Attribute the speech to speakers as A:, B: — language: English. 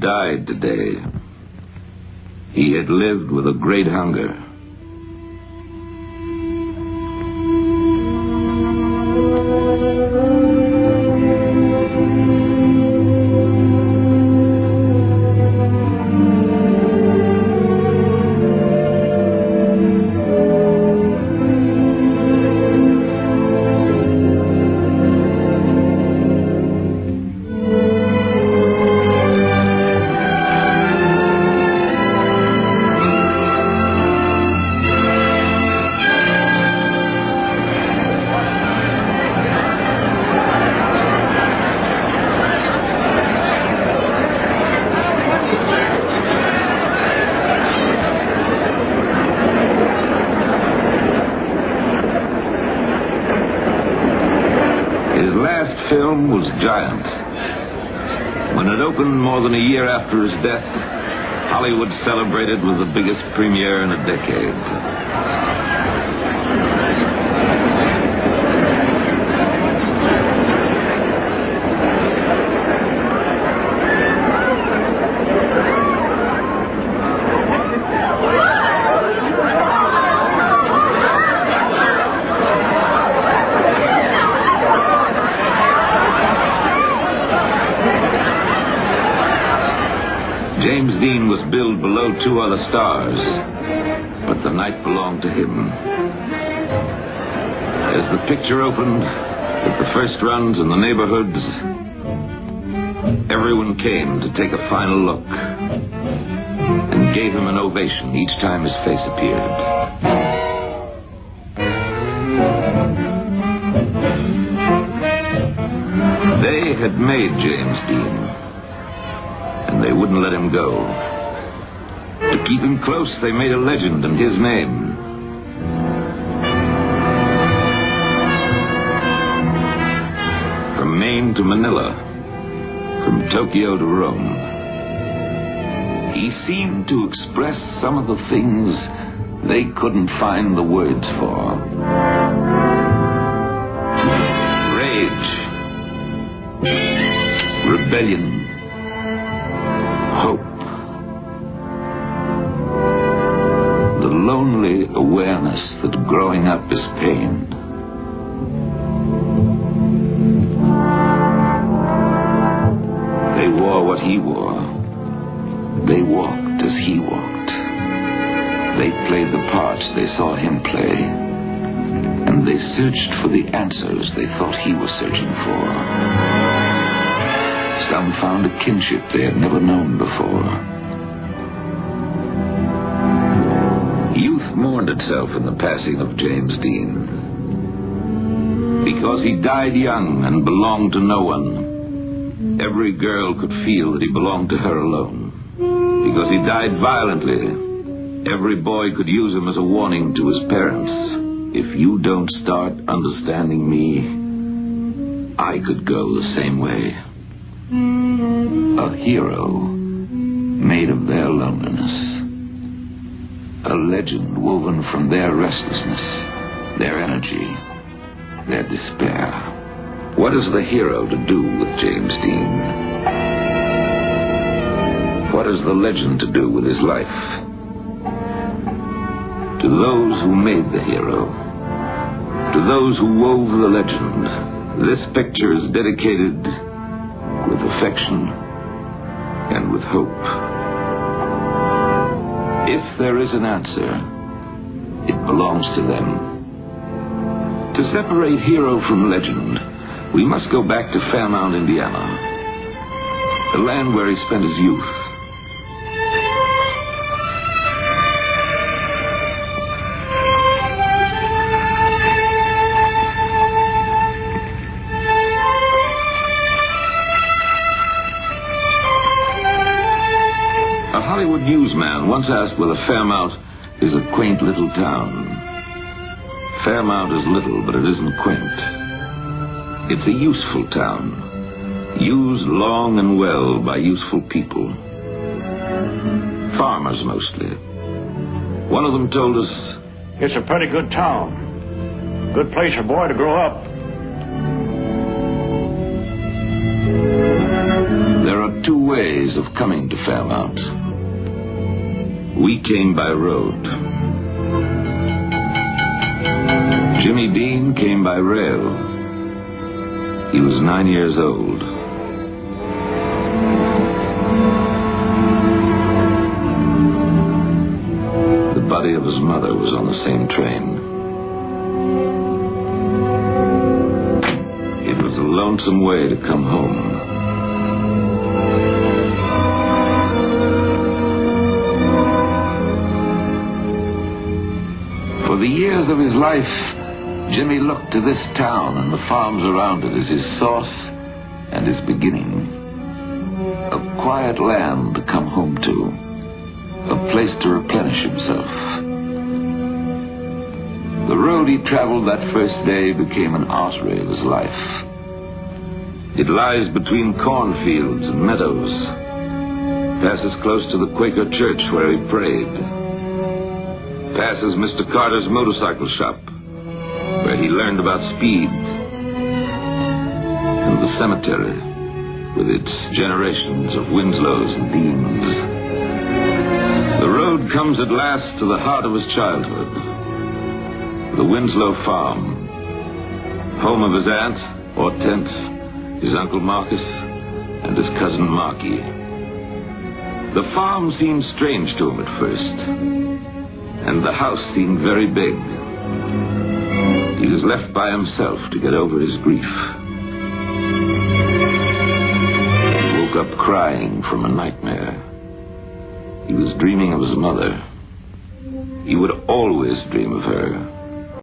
A: died today. He had lived with a great hunger. Film was Giant. When it opened more than a year after his death, Hollywood celebrated with the biggest premiere in a decade. James Dean was billed below two other stars, but the night belonged to him. As the picture opened, with the first runs in the neighborhoods, everyone came to take a final look and gave him an ovation each time his face appeared. They had made James Dean, and they wouldn't let him go. To keep him close, they made a legend in his name. From Maine to Manila, from Tokyo to Rome, he seemed to express some of the things they couldn't find the words for. Rage, rebellion, hope. The lonely awareness that growing up is pain. They wore what he wore. They walked as he walked. They played the parts they saw him play. And they searched for the answers they thought he was searching for. Some found a kinship they had never known before. Youth mourned itself in the passing of James Dean. Because he died young and belonged to no one, every girl could feel that he belonged to her alone. Because he died violently, every boy could use him as a warning to his parents. If you don't start understanding me, I could go the same way. A hero made of their loneliness. A legend woven from their restlessness, their energy, their despair. What has the hero to do with James Dean? What has the legend to do with his life? To those who made the hero, to those who wove the legend, this picture is dedicated with affection and with hope. If there is an answer, it belongs to them. To separate hero from legend, we must go back to Fairmount, Indiana, the land where he spent his youth. A Hollywood newsman once asked whether Fairmount is a quaint little town. Fairmount is little, but it isn't quaint. It's a useful town, used long and well by useful people. Farmers mostly. One of them told us,
B: "It's a pretty good town. Good place for a boy to grow up."
A: There are two ways of coming to Fairmount. We came by road. Jimmy Dean came by rail. He was 9 years old. The body of his mother was on the same train. It was a lonesome way to come home. For the years of his life, Jimmy looked to this town and the farms around it as his source and his beginning. A quiet land to come home to, a place to replenish himself. The road he traveled that first day became an artery of his life. It lies between cornfields and meadows, passes close to the Quaker church where he prayed, passes Mr. Carter's motorcycle shop, where he learned about speed, and the cemetery, with its generations of Winslows and Deans. The road comes at last to the heart of his childhood, the Winslow farm, home of his aunt, Hortense, his uncle Marcus, and his cousin Marky. The farm seemed strange to him at first, and the house seemed very big. He was left by himself to get over his grief. He woke up crying from a nightmare. He was dreaming of his mother. He would always dream of her.